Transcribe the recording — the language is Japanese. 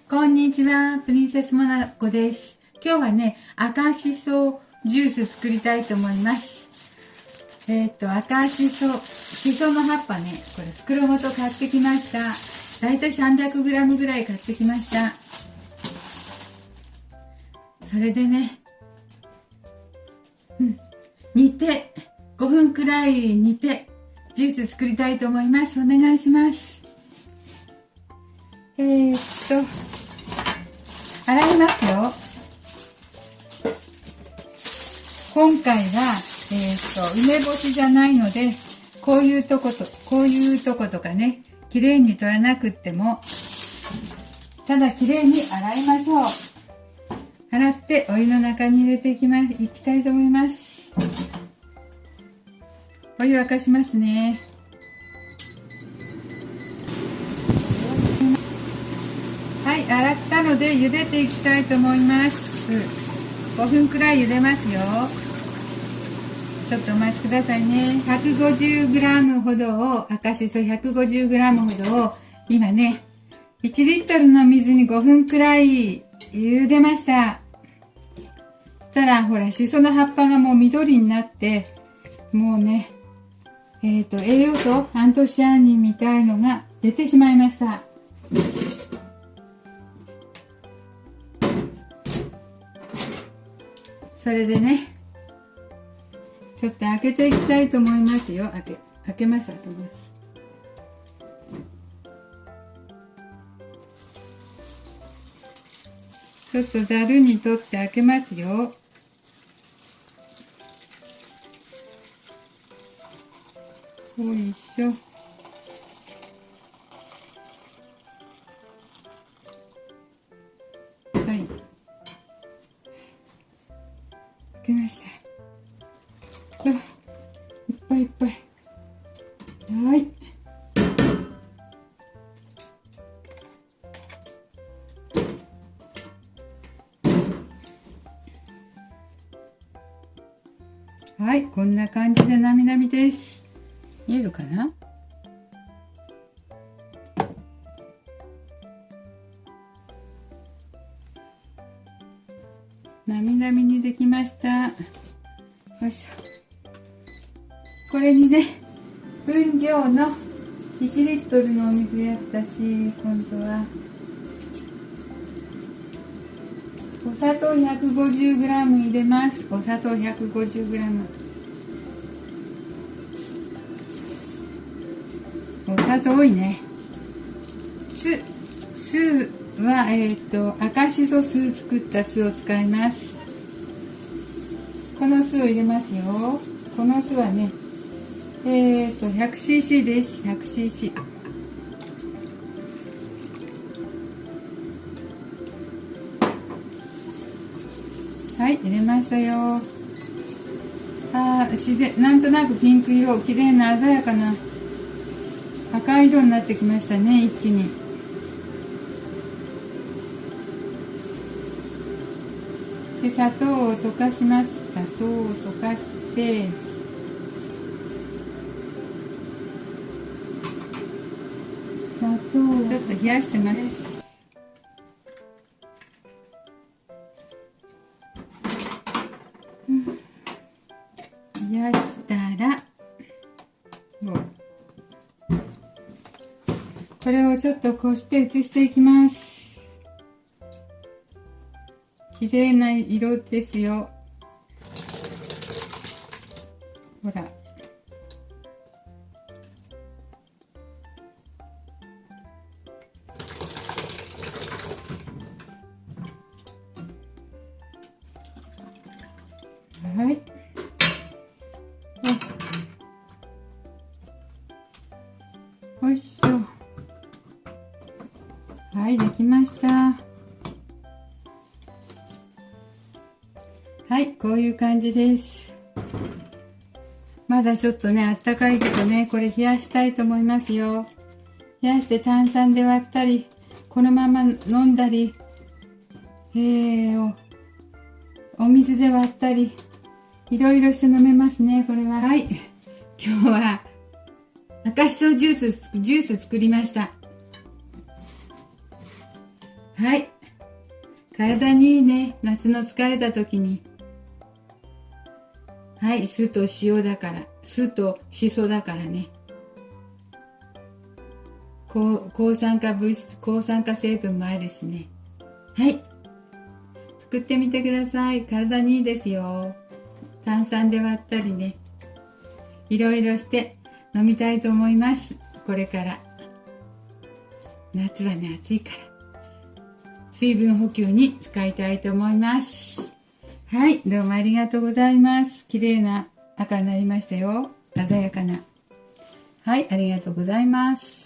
こんにちは、プリンセスモナコです。今日はね、赤しそジュース作りたいと思います。赤しそ、しその葉っぱね、これ袋ごと買ってきました。だいたい 300g ぐらい買ってきました。それでね、煮て、5分くらい煮て、ジュース作りたいと思います。お願いします。洗いますよ。今回は、梅干しじゃないので、こういうとことかね、きれいに取らなくっても、ただきれいに洗いましょう。洗ってお湯の中に入れていきたいと思います。お湯沸かしますね。はい、洗ったので茹でていきたいと思います。5分くらい茹でますよ。ちょっとお待ちくださいね。150g ほどを、赤しそ 150g ほどを、今ね、1リットルの水に5分くらい茹でました。そしたら、ほら、しその葉っぱがもう緑になって、もうね、栄養素、アントシアニンみたいのが出てしまいました。それでね、ちょっと開けていきたいと思いますよ。開けます。ちょっとざるに取って開けますよ。よいしょ。はい。開けました。いっぱいいっぱい。はい。はい、こんな感じでなみなみです。見えるかな？なみなみにできました。よいしょ。これにね、分量の1リットルのお水やったし、今度はお砂糖 150g 入れます。お砂糖 150g。お砂糖多いね。酢は赤しそ酢作った酢を使います。この酢を入れますよ。この酢はね、100cc です。100cc。はい、入れましたよ。自然、なんとなくピンク色、綺麗な鮮やかな赤い色になってきましたね、一気に。で、砂糖を溶かします。砂糖を溶かして、砂糖をちょっと冷やしてます。冷やしたら、これをちょっとこして移していきます。綺麗な色ですよ。ほら。はい。よいしょ。はい、できました。はい、こういう感じです。まだちょっとね、あったかいけどね、これ冷やしたいと思いますよ。冷やして炭酸で割ったり、このまま飲んだり、お水で割ったり、いろいろして飲めますね、これは。はい、今日は赤しそジュース作りました。はい。体にいいね。夏の疲れた時に。はい。酢と塩だから。酢とシソだからね。抗酸化物質、抗酸化成分もあるしね。はい。作ってみてください。体にいいですよ。炭酸で割ったりね。いろいろして飲みたいと思います。これから。夏はね、暑いから。水分補給に使いたいと思います。はい、どうもありがとうございます。綺麗な赤になりましたよ。鮮やかな。はい、ありがとうございます。